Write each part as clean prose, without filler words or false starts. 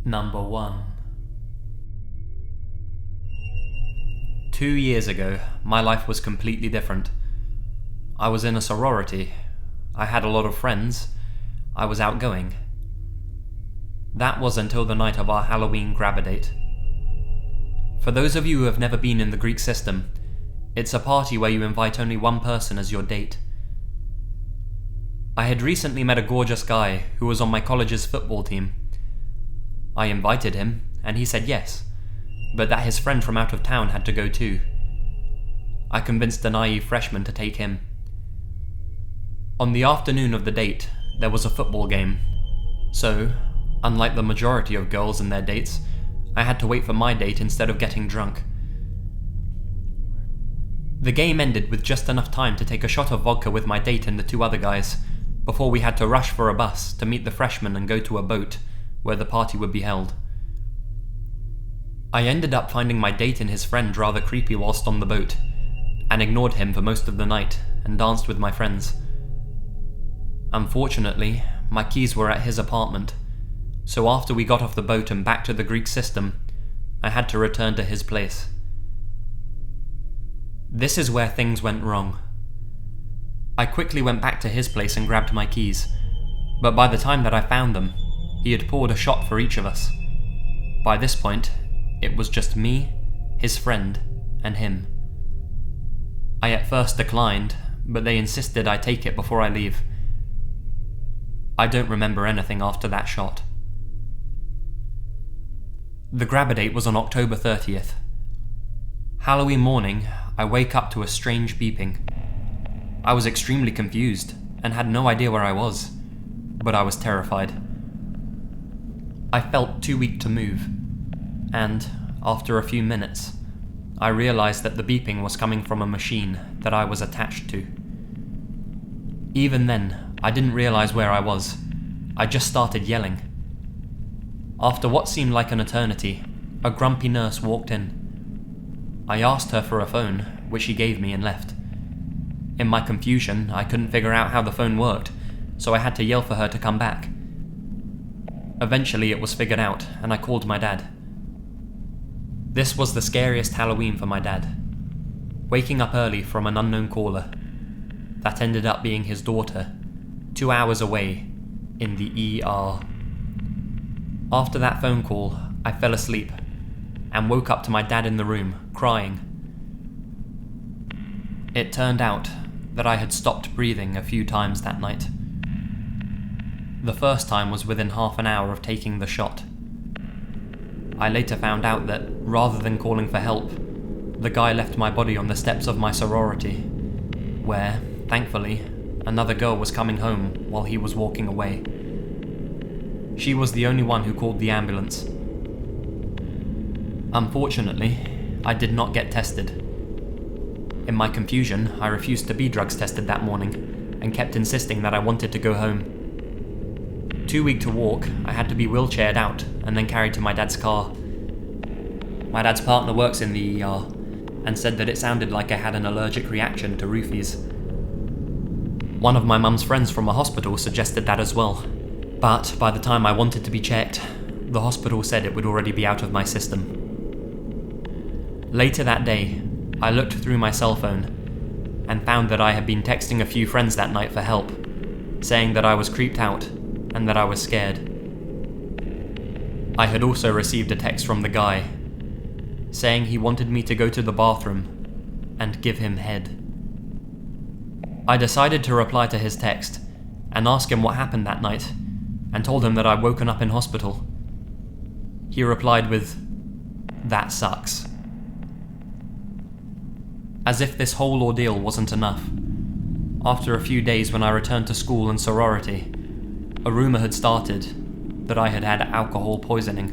Number 1. 2 years ago, my life was completely different. I was in a sorority. I had a lot of friends. I was outgoing. That was until the night of our Halloween grab-a-date. For those of you who have never been in the Greek system, it's a party where you invite only one person as your date. I had recently met a gorgeous guy who was on my college's football team. I invited him, and he said yes, but that his friend from out of town had to go too. I convinced the naive freshman to take him. On the afternoon of the date, there was a football game, so, unlike the majority of girls and their dates, I had to wait for my date instead of getting drunk. The game ended with just enough time to take a shot of vodka with my date and the 2 other guys, before we had to rush for a bus to meet the freshmen and go to a boat, where the party would be held. I ended up finding my date and his friend rather creepy whilst on the boat, and ignored him for most of the night and danced with my friends. Unfortunately, my keys were at his apartment, so after we got off the boat and back to the Greek system, I had to return to his place. This is where things went wrong. I quickly went back to his place and grabbed my keys, but by the time that I found them, he had poured a shot for each of us. By this point, it was just me, his friend, and him. I at first declined, but they insisted I take it before I leave. I don't remember anything after that shot. The grab-a-date was on October 30th. Halloween morning, I wake up to a strange beeping. I was extremely confused and had no idea where I was, but I was terrified. I felt too weak to move, and after a few minutes, I realized that the beeping was coming from a machine that I was attached to. Even then, I didn't realize where I was. I just started yelling. After what seemed like an eternity, a grumpy nurse walked in. I asked her for a phone, which she gave me and left. In my confusion, I couldn't figure out how the phone worked, so I had to yell for her to come back. Eventually it was figured out, and I called my dad. This was the scariest Halloween for my dad. Waking up early from an unknown caller. That ended up being his daughter, 2 hours away, in the ER. After that phone call, I fell asleep, and woke up to my dad in the room, crying. It turned out that I had stopped breathing a few times that night. The first time was within half an hour of taking the shot. I later found out that, rather than calling for help, the guy left my body on the steps of my sorority, where, thankfully, another girl was coming home while he was walking away. She was the only one who called the ambulance. Unfortunately, I did not get tested. In my confusion, I refused to be drugs tested that morning, and kept insisting that I wanted to go home. Too weak to walk, I had to be wheelchaired out and then carried to my dad's car. My dad's partner works in the ER, and said that it sounded like I had an allergic reaction to roofies. One of my mum's friends from a hospital suggested that as well, but by the time I wanted to be checked, the hospital said it would already be out of my system. Later that day, I looked through my cell phone and found that I had been texting a few friends that night for help, saying that I was creeped out and that I was scared. I had also received a text from the guy, saying he wanted me to go to the bathroom and give him head. I decided to reply to his text and ask him what happened that night, and told him that I'd woken up in hospital. He replied with, "That sucks." As if this whole ordeal wasn't enough, after a few days when I returned to school and sorority, a rumour had started that I had had alcohol poisoning.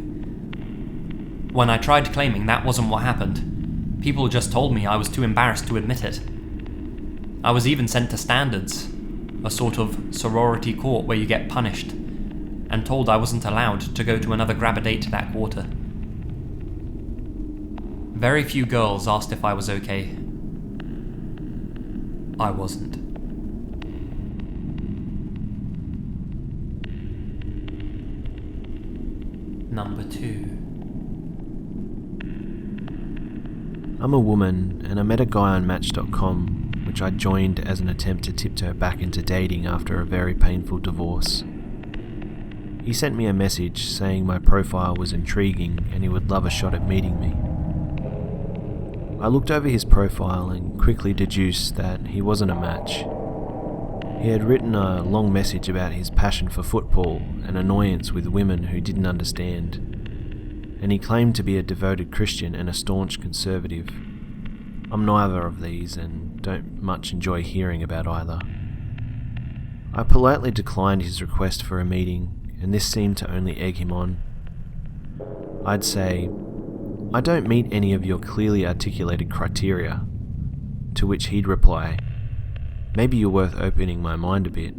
When I tried claiming that wasn't what happened, people just told me I was too embarrassed to admit it. I was even sent to standards, a sort of sorority court where you get punished, and told I wasn't allowed to go to another grab-a-date that quarter. Very few girls asked if I was okay. I wasn't. Number 2. I'm a woman, and I met a guy on Match.com, which I joined as an attempt to tiptoe back into dating after a very painful divorce. He sent me a message saying my profile was intriguing and he would love a shot at meeting me. I looked over his profile and quickly deduced that he wasn't a match. He had written a long message about his passion for football and annoyance with women who didn't understand, and he claimed to be a devoted Christian and a staunch conservative. I'm neither of these and don't much enjoy hearing about either. I politely declined his request for a meeting, and this seemed to only egg him on. I'd say, "I don't meet any of your clearly articulated criteria," to which he'd reply, "Maybe you're worth opening my mind a bit."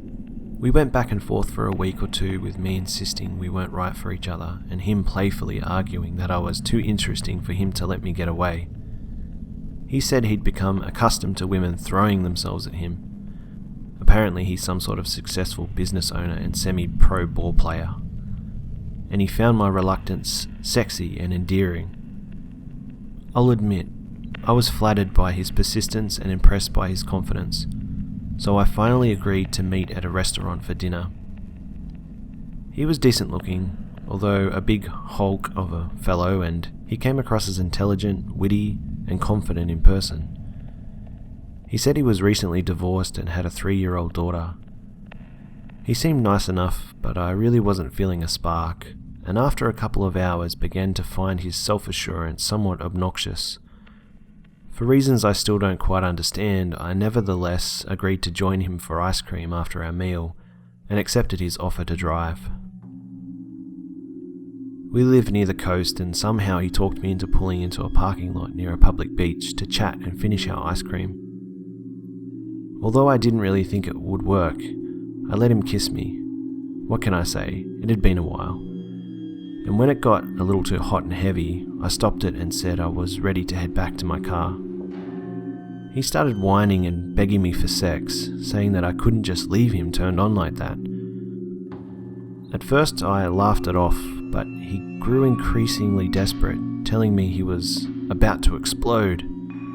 We went back and forth for a week or two, with me insisting we weren't right for each other and him playfully arguing that I was too interesting for him to let me get away. He said he'd become accustomed to women throwing themselves at him. Apparently he's some sort of successful business owner and semi-pro ball player, and he found my reluctance sexy and endearing. I'll admit, I was flattered by his persistence and impressed by his confidence, so I finally agreed to meet at a restaurant for dinner. He was decent looking, although a big hulk of a fellow, and he came across as intelligent, witty, and confident in person. He said he was recently divorced and had a 3-year-old daughter. He seemed nice enough, but I really wasn't feeling a spark, and after a couple of hours began to find his self-assurance somewhat obnoxious. For reasons I still don't quite understand, I nevertheless agreed to join him for ice cream after our meal, and accepted his offer to drive. We live near the coast, and somehow he talked me into pulling into a parking lot near a public beach to chat and finish our ice cream. Although I didn't really think it would work, I let him kiss me. What can I say? It had been a while. And when it got a little too hot and heavy, I stopped it and said I was ready to head back to my car. He started whining and begging me for sex, saying that I couldn't just leave him turned on like that. At first I laughed it off, but he grew increasingly desperate, telling me he was about to explode.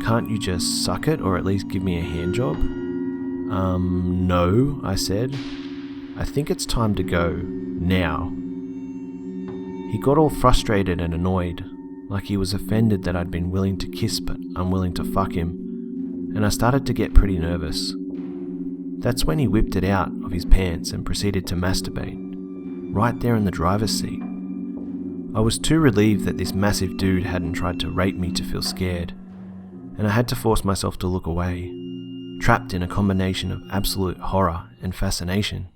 "Can't you just suck it or at least give me a hand job?" No, I said. "I think it's time to go, now." He got all frustrated and annoyed, like he was offended that I'd been willing to kiss but unwilling to fuck him, and I started to get pretty nervous. That's when he whipped it out of his pants and proceeded to masturbate, right there in the driver's seat. I was too relieved that this massive dude hadn't tried to rape me to feel scared, and I had to force myself to look away, trapped in a combination of absolute horror and fascination.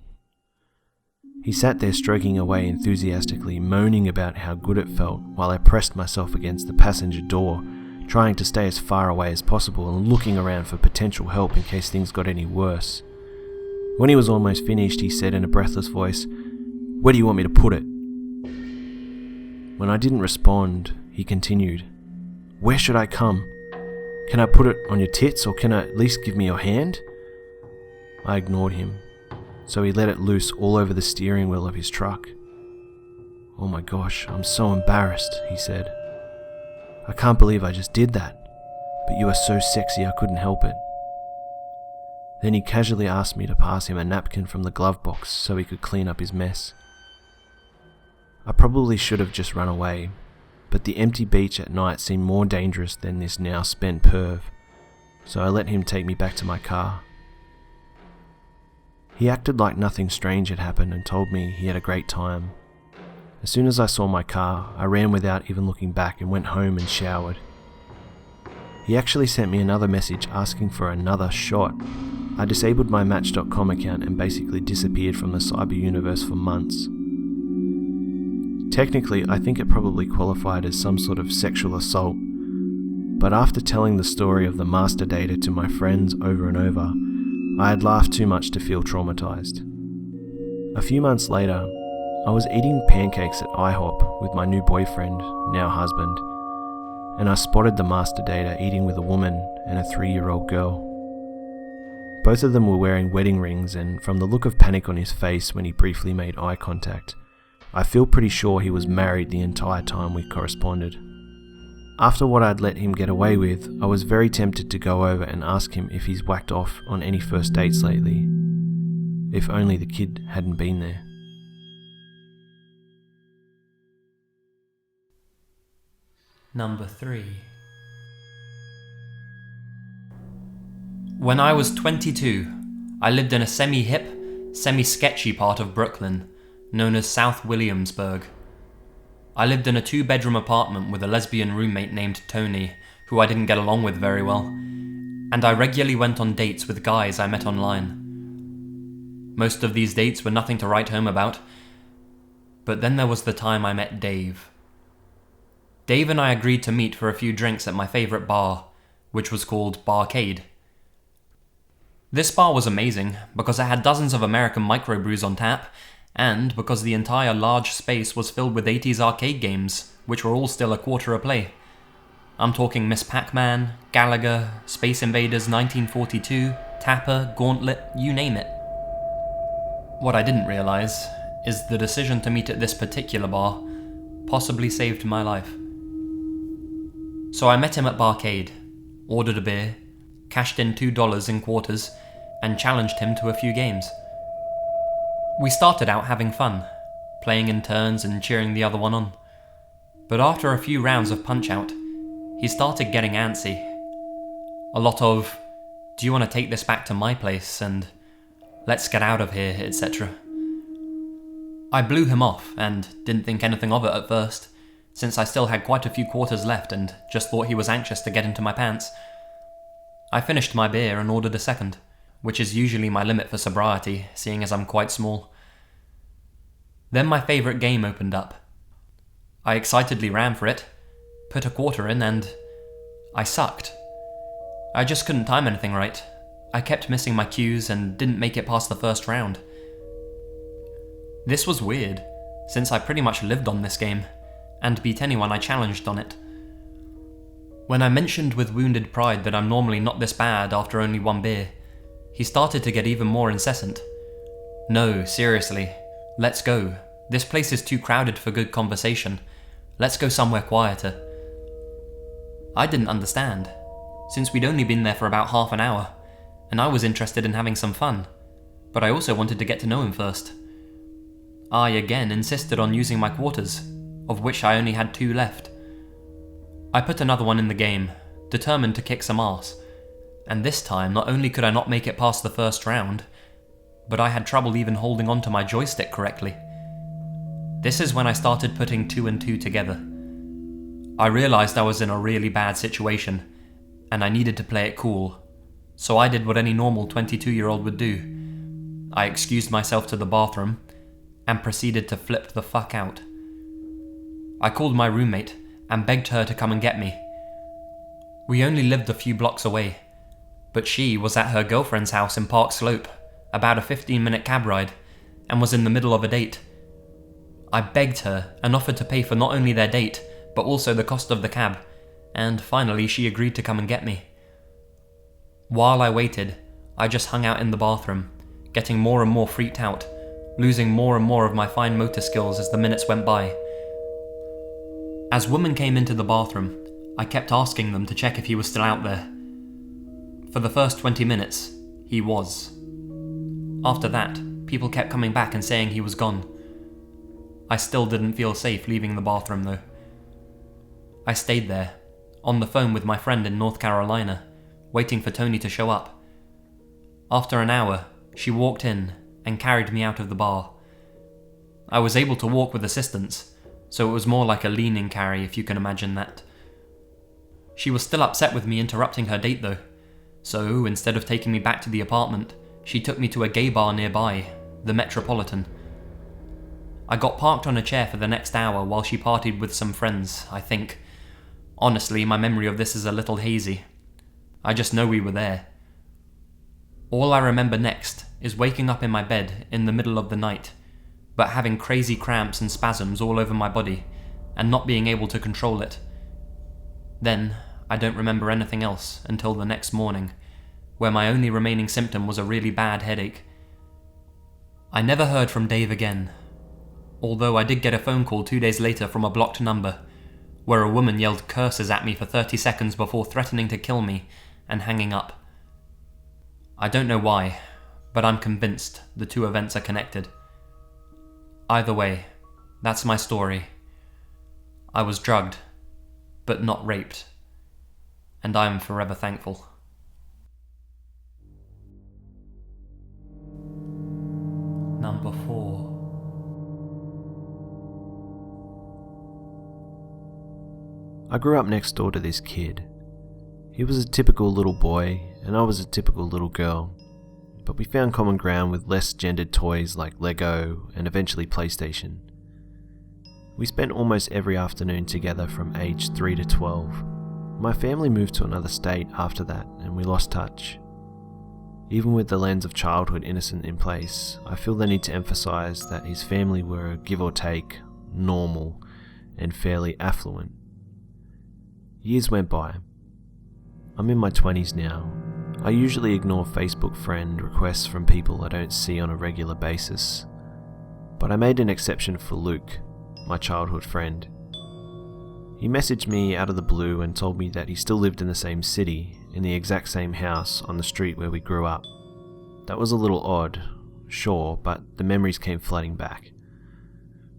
He sat there stroking away enthusiastically, moaning about how good it felt while I pressed myself against the passenger door, trying to stay as far away as possible and looking around for potential help in case things got any worse. When he was almost finished, he said in a breathless voice, "Where do you want me to put it?" When I didn't respond, he continued, "Where should I come? Can I put it on your tits, or can I at least give me your hand?" I ignored him, so he let it loose all over the steering wheel of his truck. "Oh my gosh, I'm so embarrassed," he said. "I can't believe I just did that, but you are so sexy I couldn't help it." Then he casually asked me to pass him a napkin from the glove box so he could clean up his mess. I probably should have just run away, but the empty beach at night seemed more dangerous than this now spent perv, so I let him take me back to my car. He acted like nothing strange had happened and told me he had a great time. As soon as I saw my car, I ran without even looking back and went home and showered. He actually sent me another message asking for another shot. I disabled my Match.com account and basically disappeared from the cyber universe for months. Technically, I think it probably qualified as some sort of sexual assault, but after telling the story of the master data to my friends over and over, I had laughed too much to feel traumatized. A few months later, I was eating pancakes at IHOP with my new boyfriend, now husband, and I spotted the master data eating with a woman and a 3-year-old girl. Both of them were wearing wedding rings, and from the look of panic on his face when he briefly made eye contact, I feel pretty sure he was married the entire time we corresponded. After what I'd let him get away with, I was very tempted to go over and ask him if he's whacked off on any first dates lately. If only the kid hadn't been there. Number 3. When I was 22, I lived in a semi-hip, semi-sketchy part of Brooklyn, known as South Williamsburg. I lived in a 2-bedroom apartment with a lesbian roommate named Tony, who I didn't get along with very well, and I regularly went on dates with guys I met online. Most of these dates were nothing to write home about, but then there was the time I met Dave. Dave and I agreed to meet for a few drinks at my favourite bar, which was called Barcade. This bar was amazing because it had dozens of American microbrews on tap, and because the entire large space was filled with 80s arcade games, which were all still $1 a play. I'm talking Miss Pac-Man, Galaga, Space Invaders 1942, Tapper, Gauntlet, you name it. What I didn't realise is the decision to meet at this particular bar possibly saved my life. So I met him at Barcade, ordered a beer, cashed in $2 in quarters, and challenged him to a few games. We started out having fun, playing in turns and cheering the other one on. But after a few rounds of Punch-Out, he started getting antsy. A lot of, do you want to take this back to my place, and let's get out of here, etc. I blew him off and didn't think anything of it at first, since I still had quite a few quarters left and just thought he was anxious to get into my pants. I finished my beer and ordered a second, which is usually my limit for sobriety, seeing as I'm quite small. Then my favourite game opened up. I excitedly ran for it, put a quarter in, and I sucked. I just couldn't time anything right. I kept missing my cues and didn't make it past the first round. This was weird, since I pretty much lived on this game, and beat anyone I challenged on it. When I mentioned with wounded pride that I'm normally not this bad after only one beer, he started to get even more incessant. No, seriously, let's go. This place is too crowded for good conversation. Let's go somewhere quieter. I didn't understand, since we'd only been there for about half an hour, and I was interested in having some fun, but I also wanted to get to know him first. I again insisted on using my quarters, of which I only had 2 left. I put another one in the game, determined to kick some ass, and this time not only could I not make it past the first round, but I had trouble even holding onto my joystick correctly. This is when I started putting 2 and 2 together. I realised I was in a really bad situation, and I needed to play it cool, so I did what any normal 22-year-old would do. I excused myself to the bathroom, and proceeded to flip the fuck out. I called my roommate, and begged her to come and get me. We only lived a few blocks away, but she was at her girlfriend's house in Park Slope, about a 15-minute cab ride, and was in the middle of a date. I begged her and offered to pay for not only their date, but also the cost of the cab, and finally she agreed to come and get me. While I waited, I just hung out in the bathroom, getting more and more freaked out, losing more and more of my fine motor skills as the minutes went by. As women came into the bathroom, I kept asking them to check if he was still out there. For the first 20 minutes, he was. After that, people kept coming back and saying he was gone. I still didn't feel safe leaving the bathroom though. I stayed there, on the phone with my friend in North Carolina, waiting for Tony to show up. After an hour, she walked in and carried me out of the bar. I was able to walk with assistance, so it was more like a leaning carry if you can imagine that. She was still upset with me interrupting her date though, so instead of taking me back to the apartment, she took me to a gay bar nearby, the Metropolitan. I got parked on a chair for the next hour while she partied with some friends, I think. Honestly, my memory of this is a little hazy. I just know we were there. All I remember next is waking up in my bed in the middle of the night, but having crazy cramps and spasms all over my body, and not being able to control it. Then, I don't remember anything else until the next morning, where my only remaining symptom was a really bad headache. I never heard from Dave again, although I did get a phone call 2 days later from a blocked number, where a woman yelled curses at me for 30 seconds before threatening to kill me and hanging up. I don't know why, but I'm convinced the two events are connected. Either way, that's my story. I was drugged, but not raped, and I am forever thankful. Number 4. I grew up next door to this kid. He was a typical little boy, and I was a typical little girl, but we found common ground with less gendered toys like Lego and eventually PlayStation. We spent almost every afternoon together from age 3 to 12. My family moved to another state after that, and we lost touch. Even with the lens of childhood innocence in place, I feel the need to emphasize that his family were, give or take, normal and fairly affluent. Years went by. I'm in my 20s now. I usually ignore Facebook friend requests from people I don't see on a regular basis, but I made an exception for Luke, my childhood friend. He messaged me out of the blue and told me that he still lived in the same city, in the exact same house on the street where we grew up. That was a little odd, sure, but the memories came flooding back.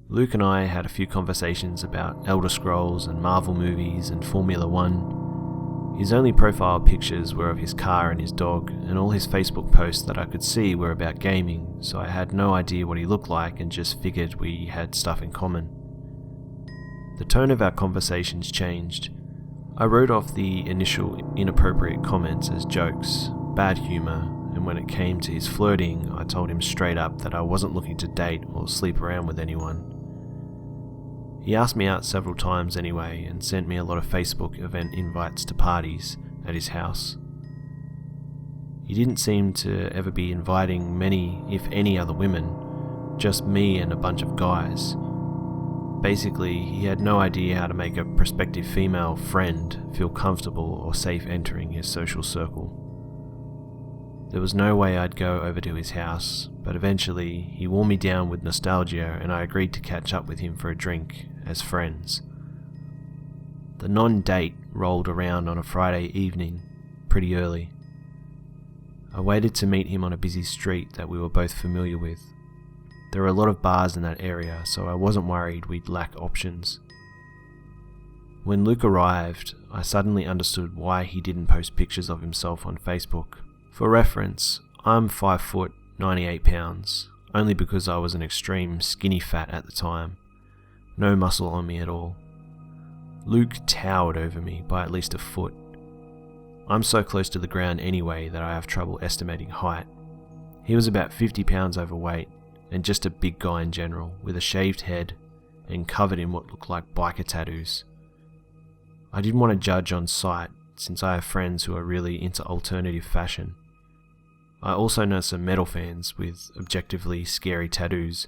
Luke and I had a few conversations about Elder Scrolls and Marvel movies and Formula 1. His only profile pictures were of his car and his dog, and all his Facebook posts that I could see were about gaming, so I had no idea what he looked like and just figured we had stuff in common. The tone of our conversations changed. I wrote off the initial inappropriate comments as jokes, bad humour, and when it came to his flirting, I told him straight up that I wasn't looking to date or sleep around with anyone. He asked me out several times anyway and sent me a lot of Facebook event invites to parties at his house. He didn't seem to ever be inviting many, if any, other women, just me and a bunch of guys. Basically, he had no idea how to make a prospective female friend feel comfortable or safe entering his social circle. There was no way I'd go over to his house, but eventually he wore me down with nostalgia and I agreed to catch up with him for a drink as friends. The non-date rolled around on a Friday evening, pretty early. I waited to meet him on a busy street that we were both familiar with. There were a lot of bars in that area, so I wasn't worried we'd lack options. When Luke arrived, I suddenly understood why he didn't post pictures of himself on Facebook. For reference, I'm 5 foot, 98 pounds, only because I was an extreme skinny fat at the time. No muscle on me at all. Luke towered over me by at least a foot. I'm so close to the ground anyway that I have trouble estimating height. He was about 50 pounds overweight, and just a big guy in general, with a shaved head and covered in what looked like biker tattoos. I didn't want to judge on sight, since I have friends who are really into alternative fashion. I also know some metal fans with objectively scary tattoos,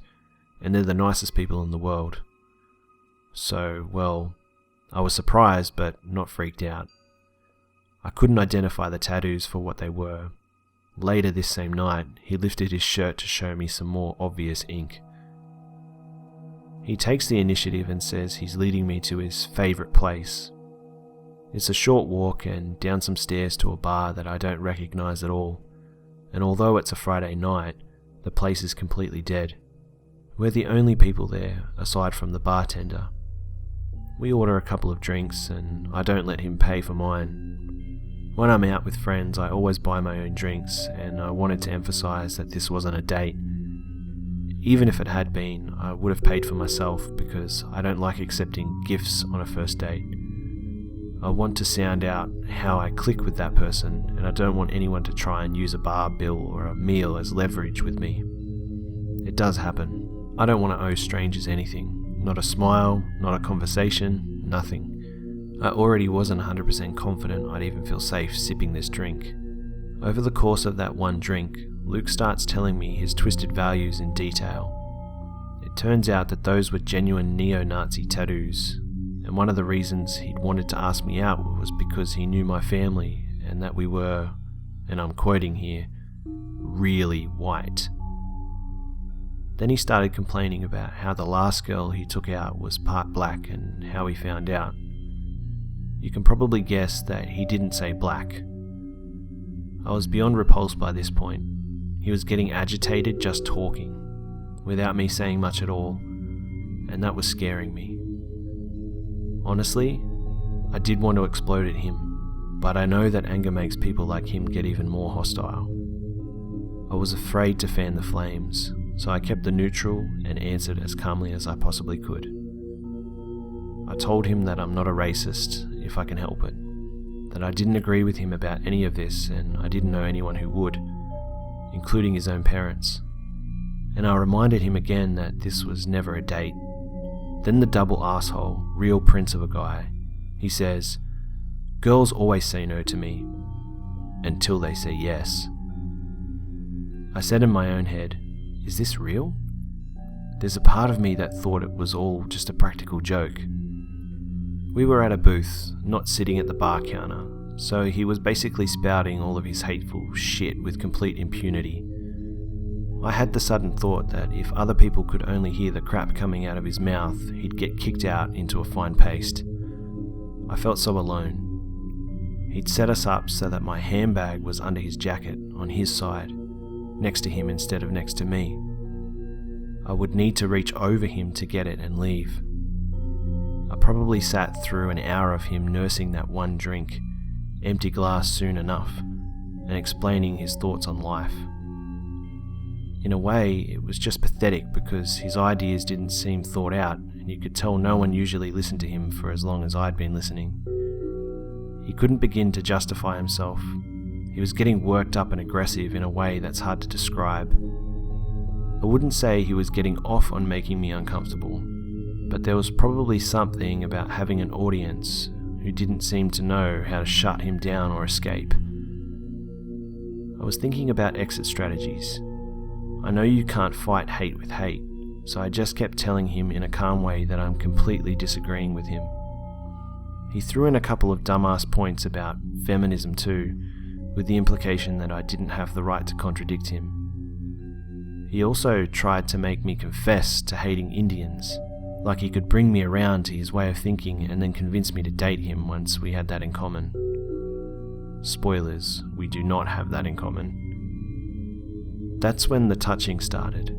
and they're the nicest people in the world. So, well, I was surprised but not freaked out. I couldn't identify the tattoos for what they were. Later this same night, he lifted his shirt to show me some more obvious ink. He takes the initiative and says he's leading me to his favourite place. It's a short walk and down some stairs to a bar that I don't recognise at all, and although it's a Friday night, the place is completely dead. We're the only people there, aside from the bartender. We order a couple of drinks and I don't let him pay for mine. When I'm out with friends, I always buy my own drinks, and I wanted to emphasise that this wasn't a date. Even if it had been, I would have paid for myself because I don't like accepting gifts on a first date. I want to sound out how I click with that person, and I don't want anyone to try and use a bar bill or a meal as leverage with me. It does happen. I don't want to owe strangers anything. Not a smile, not a conversation, nothing. I already wasn't 100% confident I'd even feel safe sipping this drink. Over the course of that one drink, Luke starts telling me his twisted values in detail. It turns out that those were genuine neo-Nazi tattoos, and one of the reasons he'd wanted to ask me out was because he knew my family and that we were, and I'm quoting here, really white. Then he started complaining about how the last girl he took out was part black and how he found out. You can probably guess that he didn't say black. I was beyond repulsed by this point. He was getting agitated just talking, without me saying much at all, and that was scaring me. Honestly, I did want to explode at him, but I know that anger makes people like him get even more hostile. I was afraid to fan the flames, so I kept the neutral and answered as calmly as I possibly could. I told him that I'm not a racist if I can help it, that I didn't agree with him about any of this and I didn't know anyone who would, including his own parents. And I reminded him again that this was never a date. Then the double asshole, real prince of a guy, he says, "Girls always say no to me, until they say yes." I said in my own head, is this real? There's a part of me that thought it was all just a practical joke. We were at a booth, not sitting at the bar counter, so he was basically spouting all of his hateful shit with complete impunity. I had the sudden thought that if other people could only hear the crap coming out of his mouth, he'd get kicked out into a fine paste. I felt so alone. He'd set us up so that my handbag was under his jacket, on his side, next to him instead of next to me. I would need to reach over him to get it and leave. I probably sat through an hour of him nursing that one drink, empty glass soon enough, and explaining his thoughts on life. In a way, it was just pathetic because his ideas didn't seem thought out, and you could tell no one usually listened to him for as long as I'd been listening. He couldn't begin to justify himself. He was getting worked up and aggressive in a way that's hard to describe. I wouldn't say he was getting off on making me uncomfortable, but there was probably something about having an audience who didn't seem to know how to shut him down or escape. I was thinking about exit strategies. I know you can't fight hate with hate, so I just kept telling him in a calm way that I'm completely disagreeing with him. He threw in a couple of dumbass points about feminism too, with the implication that I didn't have the right to contradict him. He also tried to make me confess to hating Indians, like he could bring me around to his way of thinking and then convince me to date him once we had that in common. Spoilers, we do not have that in common. That's when the touching started.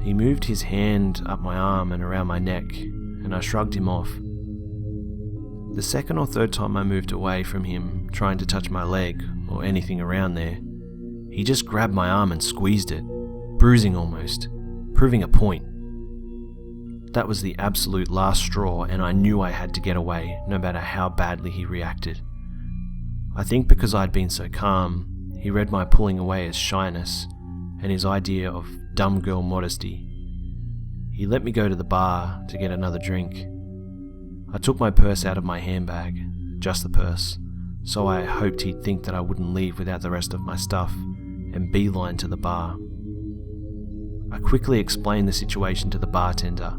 He moved his hand up my arm and around my neck, and I shrugged him off. The second or third time I moved away from him, trying to touch my leg or anything around there, he just grabbed my arm and squeezed it, bruising almost, proving a point. That was the absolute last straw, and I knew I had to get away, no matter how badly he reacted. I think because I'd been so calm, he read my pulling away as shyness, and his idea of dumb girl modesty. He let me go to the bar to get another drink. I took my purse out of my handbag, just the purse, so I hoped he'd think that I wouldn't leave without the rest of my stuff, and beeline to the bar. I quickly explained the situation to the bartender,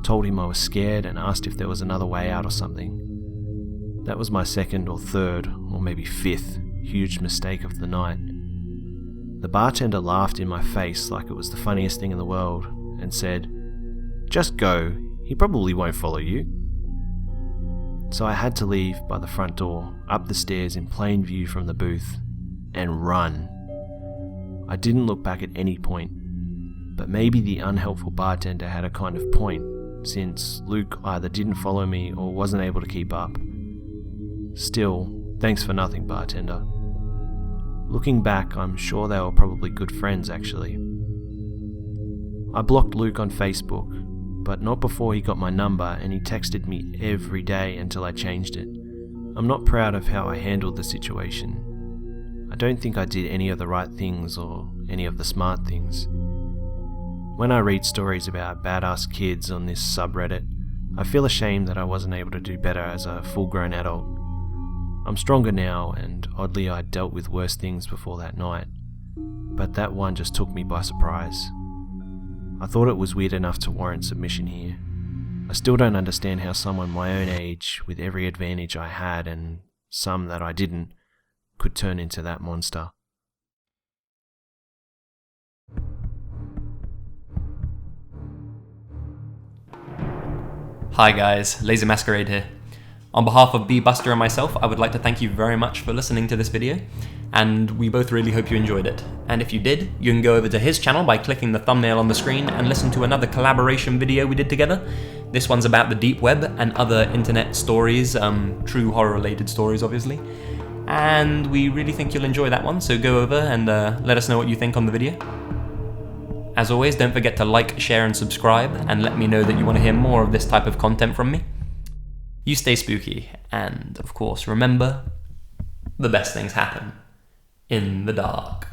told him I was scared and asked if there was another way out or something. That was my second or third, or maybe fifth, huge mistake of the night. The bartender laughed in my face like it was the funniest thing in the world, and said, "Just go, he probably won't follow you." So I had to leave by the front door, up the stairs in plain view from the booth, and run. I didn't look back at any point, but maybe the unhelpful bartender had a kind of point, since Luke either didn't follow me or wasn't able to keep up. Still, thanks for nothing, bartender. Looking back, I'm sure they were probably good friends actually. I blocked Luke on Facebook, but not before he got my number, and he texted me every day until I changed it. I'm not proud of how I handled the situation. I don't think I did any of the right things or any of the smart things. When I read stories about badass kids on this subreddit, I feel ashamed that I wasn't able to do better as a full-grown adult. I'm stronger now, and oddly I'd dealt with worse things before that night, but that one just took me by surprise. I thought it was weird enough to warrant submission here. I still don't understand how someone my own age, with every advantage I had and some that I didn't, could turn into that monster. Hi guys, Lazy Masquerade here. On behalf of B Buster and myself, I would like to thank you very much for listening to this video, and we both really hope you enjoyed it. And if you did, you can go over to his channel by clicking the thumbnail on the screen and listen to another collaboration video we did together. This one's about the deep web and other internet stories, true horror related stories obviously. And we really think you'll enjoy that one, so go over and let us know what you think on the video. As always, don't forget to like, share and subscribe, and let me know that you want to hear more of this type of content from me. You stay spooky, and of course remember, the best things happen in the dark.